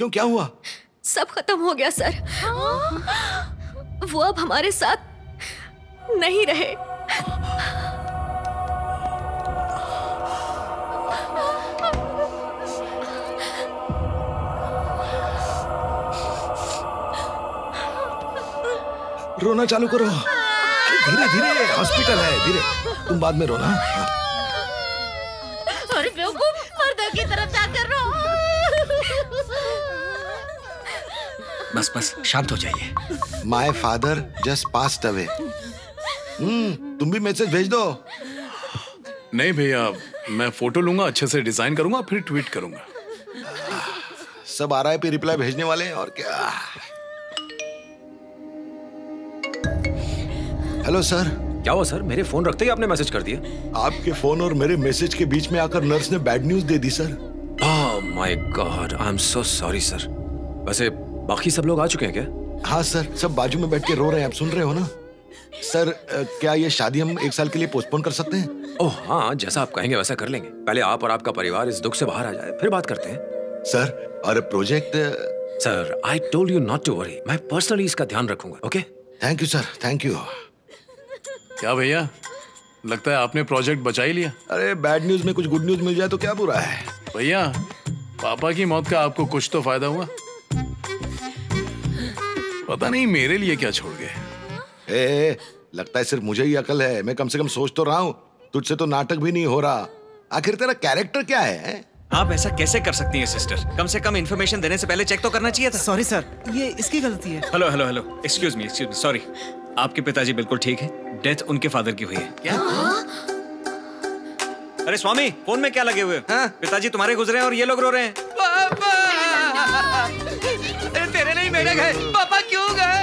क्यों, क्या हुआ? सब खत्म हो गया सर। वो अब हमारे साथ नहीं रहे। रोना चालू करो। धीरे धीरे, हॉस्पिटल है, धीरे। तुम बाद में रोना। अरे बेवकूफ, पर्दा की तरफ जाकर रो। बस बस शांत हो जाइए। My father just passed away. तुम भी मैसेज भेज दो। नहीं भैया, मैं फोटो लूंगा, अच्छे से डिजाइन करूंगा, फिर ट्वीट करूंगा। सब आ रहा है, पे रिप्लाई भेजने वाले हैं, और क्या। Hello sir. क्या हुआ सर? मेरे फोन रखते ही आपने मैसेज कर दिया? आपके फोन और मेरे मैसेज के बीच में आकर नर्स ने bad news they the sir. Oh my God, I am so sorry sir. वैसे बाकी सब लोग आ चुके हैं क्या? हाँ सर, सब बाजू में बैठ के रो रहे हैं, आप सुन रहे हो ना? सर क्या ये शादी हम 1 साल के लिए पोस्टपोन कर सकते हैं? ओह हाँ, जैसा आप कहेंगे वैसा कर लेंगे। पहले आप और आपका परिवार इस दुख से बाहर आ जाए, फिर बात करते हैं। सर और project. Sir I told you not to worry, मैं पर्सनली इसका ध्यान रखूंगा। Okay, thank you sir, thank you. क्या भैया, लगता है आपने प्रोजेक्ट बचा ही लिया। अरे बैड न्यूज में कुछ गुड न्यूज मिल जाए तो क्या बुरा है। भैया, पापा की मौत का आपको कुछ तो फायदा हुआ। पता नहीं मेरे लिए क्या छोड़ गए। लगता है सिर्फ मुझे ही अकल है। मैं कम से कम सोच तो रहा हूँ, तुझसे तो नाटक भी नहीं हो रहा। आखिर तेरा कैरेक्टर क्या है? आप ऐसा कैसे कर सकती हैं सिस्टर? कम से कम इन्फॉर्मेशन देने से पहले चेक तो करना चाहिए था। सॉरी सर, ये इसकी गलती है। Hello hello hello, excuse me, sorry. आपके पिताजी बिल्कुल ठीक है, डेथ उनके फादर की हुई है। क्या? अरे स्वामी, फोन में क्या लगे हुए? हाँ? पिताजी तुम्हारे गुजरे हैं और ये लोग रो रहे हैं। पापा! अरे तेरे नहीं मेरे गए, पापा क्यों गए?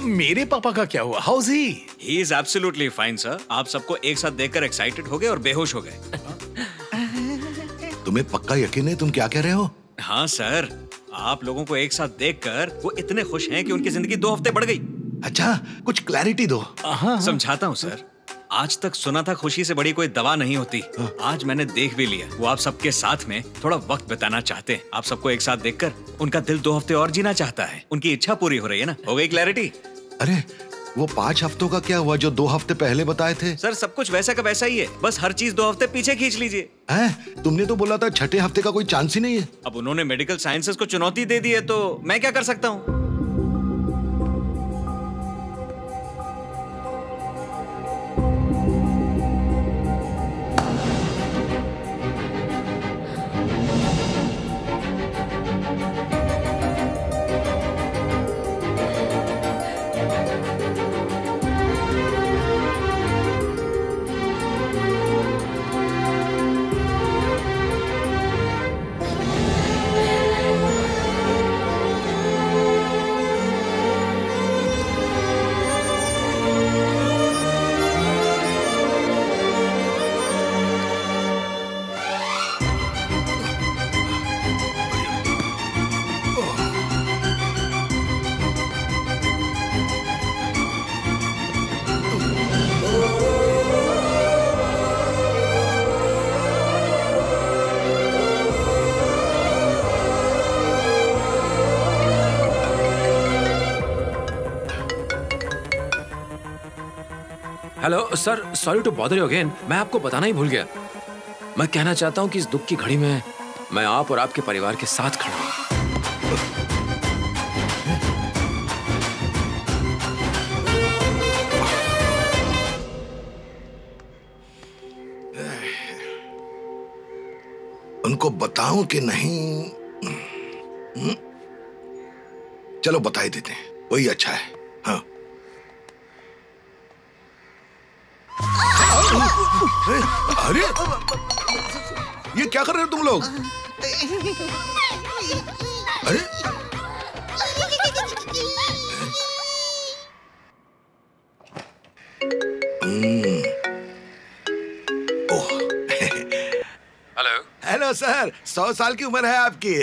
मेरे पापा का क्या हुआ? How is he? He is absolutely fine sir. आप सबको एक साथ देखकर एक्साइटेड हो गए और बेहोश हो गए। तुम्हें पक्का यकीन है तुम क्या कह रहे हो? हाँ सर, आप लोगों को एक साथ देखकर वो इतने खुश हैं कि उनकी जिंदगी 2 हफ्ते बढ़ गई। अच्छा, कुछ क्लैरिटी दो। समझाता हूँ सर। आज तक सुना था खुशी से बड़ी कोई दवा नहीं होती। आज मैंने देख भी लिया। वो आप सबके साथ में थोड़ा वक्त बिताना चाहते हैं। आप सबको एक साथ देखकर उनका दिल 2 हफ्ते और जीना चाहता है। उनकी इच्छा पूरी हो रही है ना? हो गई क्लैरिटी? अरे वो 5 हफ्तों का क्या हुआ जो 2 हफ्ते पहले बताए थे? सर सब कुछ वैसा का वैसा ही है, बस हर चीज 2 हफ्ते पीछे खींच लीजिए। तुमने तो बोला था 6ठे हफ्ते का कोई चांस ही नहीं है। अब उन्होंने मेडिकल साइंसेस को चुनौती दे दी है तो मैं क्या कर सकता हूँ? Hello sir, sorry to bother you again. मैं आपको बताना ही भूल गया। मैं कहना चाहता हूँ कि इस दुख की घड़ी में मैं आप और आपके परिवार के साथ खड़ा हूँ। उनको बताऊं कि नहीं? चलो बता ही देते हैं, वही अच्छा है। हाँ। अरे ये क्या कर रहे हो तुम लोग? अरे हेलो सर, 100 साल की उम्र है आपकी।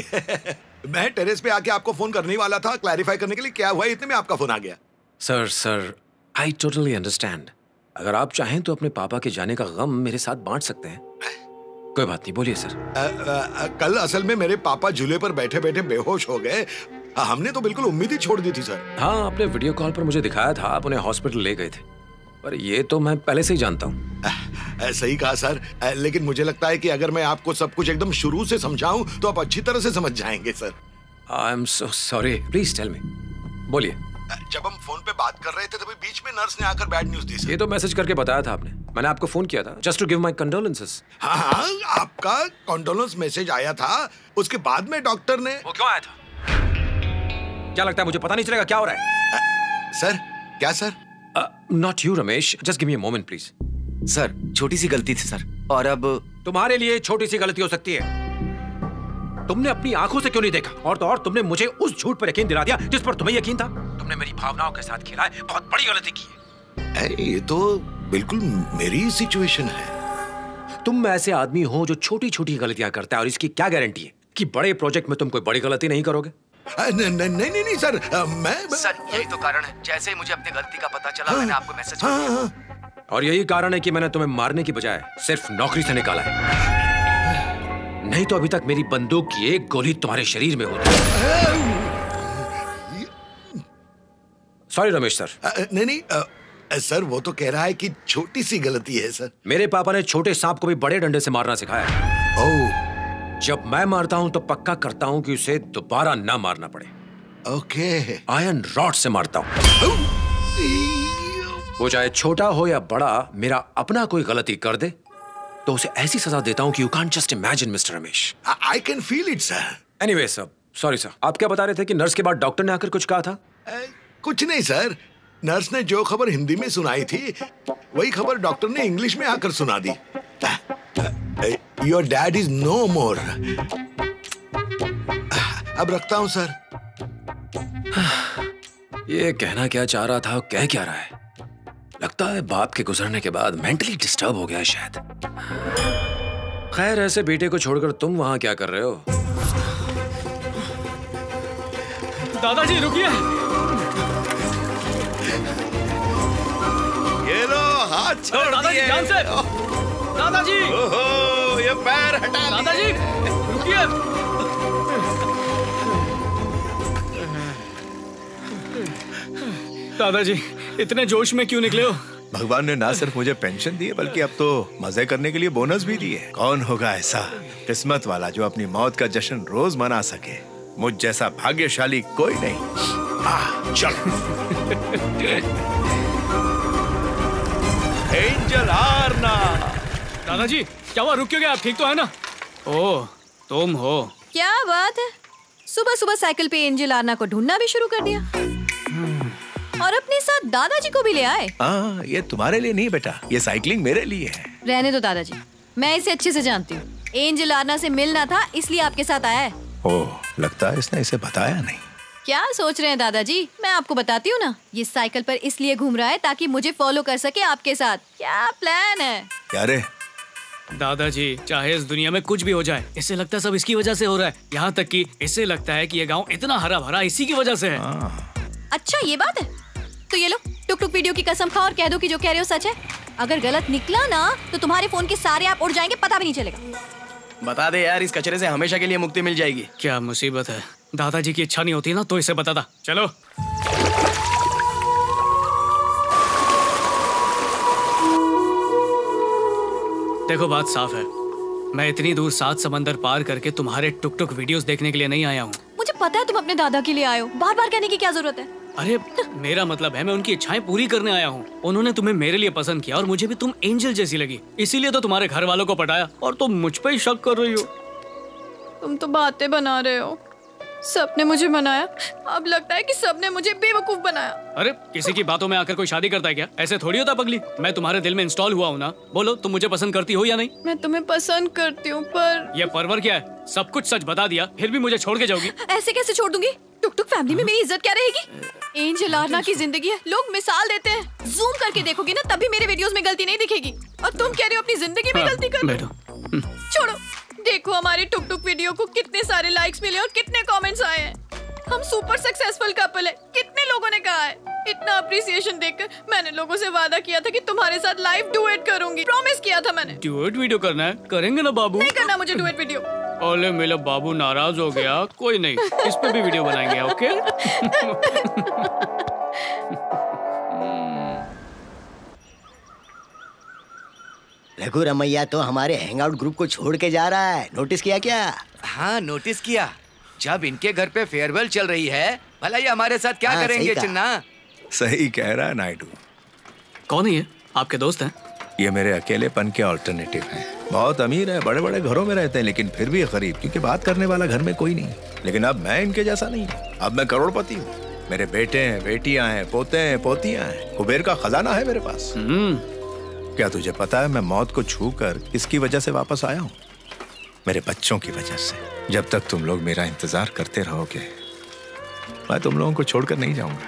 मैं टेरेस पे आके आपको फोन करने वाला था क्लैरिफाई करने के लिए क्या हुआ, इतने में आपका फोन आ गया। Sir I totally understand. अगर आप चाहें तो अपने पापा के जाने का गम मेरे साथ बांट सकते हैं। कोई बात नहीं, बोलिए सर। कल असल में मेरे पापा झूले पर बैठे बैठे बेहोश हो गए। हमने तो बिल्कुल उम्मीद ही छोड़ दी थी सर। हाँ, आपने वीडियो कॉल पर मुझे दिखाया था, आप उन्हें हॉस्पिटल ले गए थे, पर ये तो मैं पहले से ही जानता हूँ। सही कहा सर, लेकिन मुझे लगता है कि अगर मैं आपको सब कुछ एकदम शुरू से समझाऊं तो आप अच्छी तरह से समझ जाएंगे sir. I am so sorry, please tell me, बोलिए। जब हम फोन पे बात कर रहे थे तभी बीच में नर्स ने आकर बैड न्यूज दी सर। ये तो मैसेज करके बताया था आपने, मैंने आपको फोन किया था just to give my condolences. हाँ, आपका कंडोलेंस मैसेज आया था, उसके बाद में डॉक्टर ने। वो क्यों आया था? क्या लगता है मुझे पता नहीं चलेगा क्या हो रहा है? सर, क्या sir? Not you Ramesh, just give me a moment please. Sir, छोटी सी गलती थी सर, और अब तुम्हारे लिए छोटी सी गलती हो सकती है, तुमने अपनी आंखों से क्यों नहीं देखा, और तो और तुमने मुझे उस झूठ पर यकीन दिला दिया जिस पर तुम्हें यकीन था। तुमने मेरी भावनाओं के साथ खेला है, बहुत बड़ी गलती की है। ये तो बिल्कुल मेरी सिचुएशन है। तुम ऐसे आदमी हो जो छोटी छोटी गलतियां करता है, और इसकी क्या गारंटी है कि बड़े प्रोजेक्ट में तुम कोई बड़ी गलती नहीं करोगे? नहीं सर, मैं सर यही तो कारण है, जैसे ही मुझे अपनी गलती का पता चला मैंने आपको मैसेज कर दिया। और यही कारण है कि मैंने तुम्हें मारने की बजाय सिर्फ नौकरी से निकाला है, नहीं तो अभी तक मेरी बंदूक की एक गोली तुम्हारे शरीर में होती। Sorry Ramesh sir. नहीं सर, वो तो कह रहा है कि छोटी सी गलती है सर। मेरे पापा ने छोटे सांप को भी बड़े डंडे से मारना सिखाया। ओह, जब मैं मारता हूं तो पक्का करता हूं कि उसे दोबारा ना मारना पड़े। ओके। आयरन रॉड से मारता हूं, वो चाहे छोटा हो या बड़ा, मेरा अपना कोई गलती कर दे तो उसे ऐसी सजा देता हूं कि you can't just imagine mister Ramesh. I can feel it sir. Anyway sir, sorry sir, आप क्या बता रहे थे कि नर्स के बाद डॉक्टर ने आकर कुछ कहा था? कुछ नहीं सर, नर्स ने जो खबर हिंदी में सुनाई थी वही खबर डॉक्टर ने इंग्लिश में आकर सुना दी। योर डैड इज नो मोर। अब रखता हूं सर। ये कहना क्या चाह रहा था, कह क्या रहा है? लगता है बाप के गुजरने के बाद मेंटली डिस्टर्ब हो गया है शायद। खैर, ऐसे बेटे को छोड़कर तुम वहां क्या कर रहे हो? दादाजी रुकिए। ये लो, हाथ छोड़ दादाजी, ध्यान से। दादाजी, ओहो, ये पैर हटा। दादाजी रुकिए। दादाजी इतने जोश में क्यों निकले हो? भगवान ने ना सिर्फ मुझे पेंशन दी है बल्कि अब तो मजे करने के लिए बोनस भी दिए। कौन होगा ऐसा किस्मत वाला जो अपनी मौत का जश्न रोज मना सके? मुझ जैसा भाग्यशाली कोई नहीं। चल। एंजल आरना। दादाजी क्या हुआ, रुक क्यों गए आप? ठीक तो है ना? ओह, तुम हो। क्या बात है, सुबह सुबह साइकिल पे एंजल आरना को ढूंढना भी शुरू कर दिया, और अपने साथ दादाजी को भी ले आए। हाँ, ये तुम्हारे लिए नहीं बेटा, ये साइकिलिंग मेरे लिए है। रहने दो दादाजी, मैं इसे अच्छे से जानती हूँ। एंजल आरना से मिलना था इसलिए आपके साथ आया है। ओह, लगता है इसने इसे बताया नहीं। क्या सोच रहे हैं दादाजी, मैं आपको बताती हूँ ना। ये साइकिल पर इसलिए घूम रहा है ताकि मुझे फॉलो कर सके आपके साथ। क्या प्लान है? क्या रे? दादाजी, चाहे इस दुनिया में कुछ भी हो जाए, इसे लगता है सब इसकी वजह से हो रहा है। यहाँ तक कि इसे लगता है कि ये गांव इतना हरा भरा इसी की वजह से है। अच्छा ये बात है, तो ये लो टुक टुक वीडियो की कसम खाओ और कह दो कि जो कह रहे हो सच है। अगर गलत निकला ना तो तुम्हारे फोन के सारे ऐप उड़ जाएंगे, पता भी नहीं चलेगा। बता दे यार, इस कचरे से हमेशा के लिए मुक्ति मिल जाएगी। क्या मुसीबत है, दादाजी की इच्छा नहीं होती ना तो इसे बताता। चलो। देखो बात साफ है, मैं इतनी दूर 7 समंदर पार करके तुम्हारे टुक टुक वीडियोस देखने के लिए नहीं आया हूँ। मुझे पता है तुम अपने दादा के लिए आए हो, बार बार कहने की क्या जरूरत है? अरे मेरा मतलब है मैं उनकी इच्छाएं पूरी करने आया हूँ। उन्होंने तुम्हें मेरे लिए पसंद किया और मुझे भी तुम एंजल जैसी लगी, इसीलिए तो तुम्हारे घर वालों को पटाया और तुम मुझ पे ही शक कर रही हो। तुम तो बातें बना रहे हो। सबने मुझे मनाया, अब लगता है कि सबने मुझे बेवकूफ बनाया। अरे किसी की बातों में आकर कोई शादी करता है क्या? ऐसे थोड़ी होता पगली। मैं तुम्हारे दिल में इंस्टॉल हुआ हूँ ना। बोलो तुम मुझे पसंद करती हो या नहीं? मैं तुम्हें पसंद करती हूँ, पर ये परवर क्या है? सब कुछ सच बता दिया फिर भी मुझे छोड़ के जाओगी? ऐसे कैसे छोड़ दूंगी? टुक टुक फैमिली में मेरी इज्जत क्या रहेगी? एंजल आरना की जिंदगी है, लोग मिसाल देते हैं। जूम करके देखोगी ना तभी मेरे वीडियोस में गलती नहीं दिखेगी, और तुम कह रहे हो अपनी जिंदगी में गलती कर। छोड़ो, देखो हमारे टुक टुक वीडियो को कितने सारे लाइक्स मिले और कितने कमेंट्स आए हैं। हम सुपर सक्सेसफुल कपल है, कितने लोगों ने कहा है। इतना अप्रिसिएशन देखकर मैंने लोगों से वादा किया था कि तुम्हारे साथ लाइव डुएट करूंगी। प्रॉमिस किया था मैंने। डुएट वीडियो करना है? करेंगे ना बाबू। नहीं करना मुझे डुएट वीडियो। ओले मेरा बाबू नाराज हो गया। कोई नहीं, इस पे भी वीडियो बनाएंगे। ओके। रघु रमैया तो हमारे हैंगआउट ग्रुप को छोड़ के जा रहा है, नोटिस किया क्या? हाँ नोटिस किया। जब इनके घर पे फेयरवेल चल रही है, भला ये हमारे साथ क्या करेंगे चिन्ना? सही कह रहा है नायडू। कौन है ये? आपके दोस्त हैं? ये मेरे अकेलेपन के ऑल्टरनेटिव हैं। बहुत अमीर है, बड़े बड़े घरों में रहते हैं, लेकिन फिर भी गरीब, क्योंकि बात करने वाला घर में कोई नहीं। लेकिन अब मैं इनके जैसा नहीं, अब मैं करोड़पति हूँ। मेरे बेटे हैं, बेटियां हैं, पोते हैं, पोतियां हैं, कुबेर का खजाना है मेरे पास। क्या तुझे पता है मैं मौत को छूकर किसकी वजह से वापस आया हूँ? मेरे बच्चों की वजह से। जब तक तुम लोग मेरा इंतजार करते रहोगे, मैं तुम लोगों को छोड़कर नहीं जाऊंगा।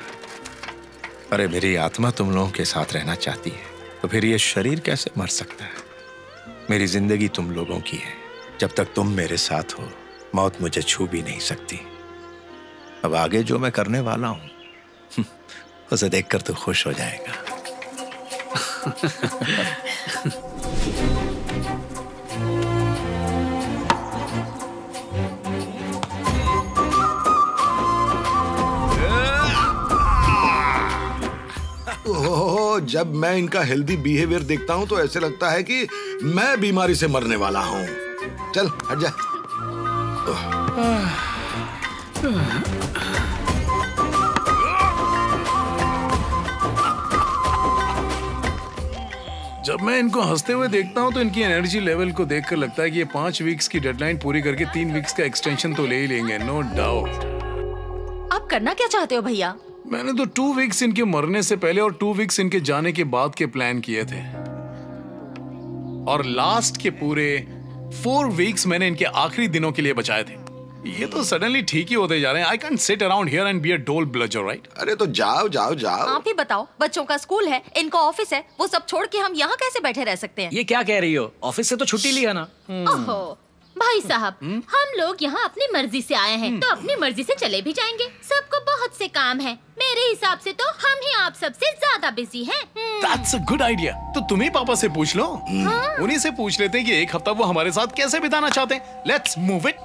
अरे मेरी आत्मा तुम लोगों के साथ रहना चाहती है, तो फिर ये शरीर कैसे मर सकता है? मेरी जिंदगी तुम लोगों की है। जब तक तुम मेरे साथ हो, मौत मुझे छू भी नहीं सकती। अब आगे जो मैं करने वाला हूं, उसे देखकर तू खुश हो जाएगा। ओह, जब मैं इनका हेल्दी बिहेवियर देखता हूँ तो ऐसे लगता है कि मैं बीमारी से मरने वाला हूँ। चल हट जा। जब मैं इनको हंसते हुए देखता हूँ तो इनकी एनर्जी लेवल को देखकर लगता है कि ये 5 वीक्स की डेडलाइन पूरी करके 3 वीक्स का एक्सटेंशन तो ले ही लेंगे, नो डाउट। आप करना क्या चाहते हो भैया? मैंने तो 2 वीक्स इनके मरने से पहले और 2 वीक्स इनके जाने के बाद के प्लान किए थे, और लास्ट के पूरे 4 वीक्स मैंने इनके आखिरी दिनों के लिए बचाए थे। ये तो सडनली ठीक ही होते जा रहे हैं। I can't seat around here and be a डोल ब्लजर, राइट? अरे तो जाओ जाओ जाओ। आप ही बताओ, बच्चों का स्कूल है, इनका ऑफिस है, वो सब छोड़ के हम यहाँ कैसे बैठे रह सकते हैं? ये क्या कह रही हो? ऑफिस से तो छुट्टी लिया ना। ओहो भाई साहब, हम लोग यहाँ अपनी मर्जी से आए हैं, तो अपनी मर्जी से चले भी जाएंगे। सबको बहुत से काम है। मेरे हिसाब से तो हम ही आप सबसे ज्यादा बिजी हैं। That's a good idea। तो तुम ही पापा से पूछ लो। उन्हीं से पूछ लेते हैं कि एक हफ्ता वो हमारे साथ कैसे बिताना चाहते हैं। Let's move it।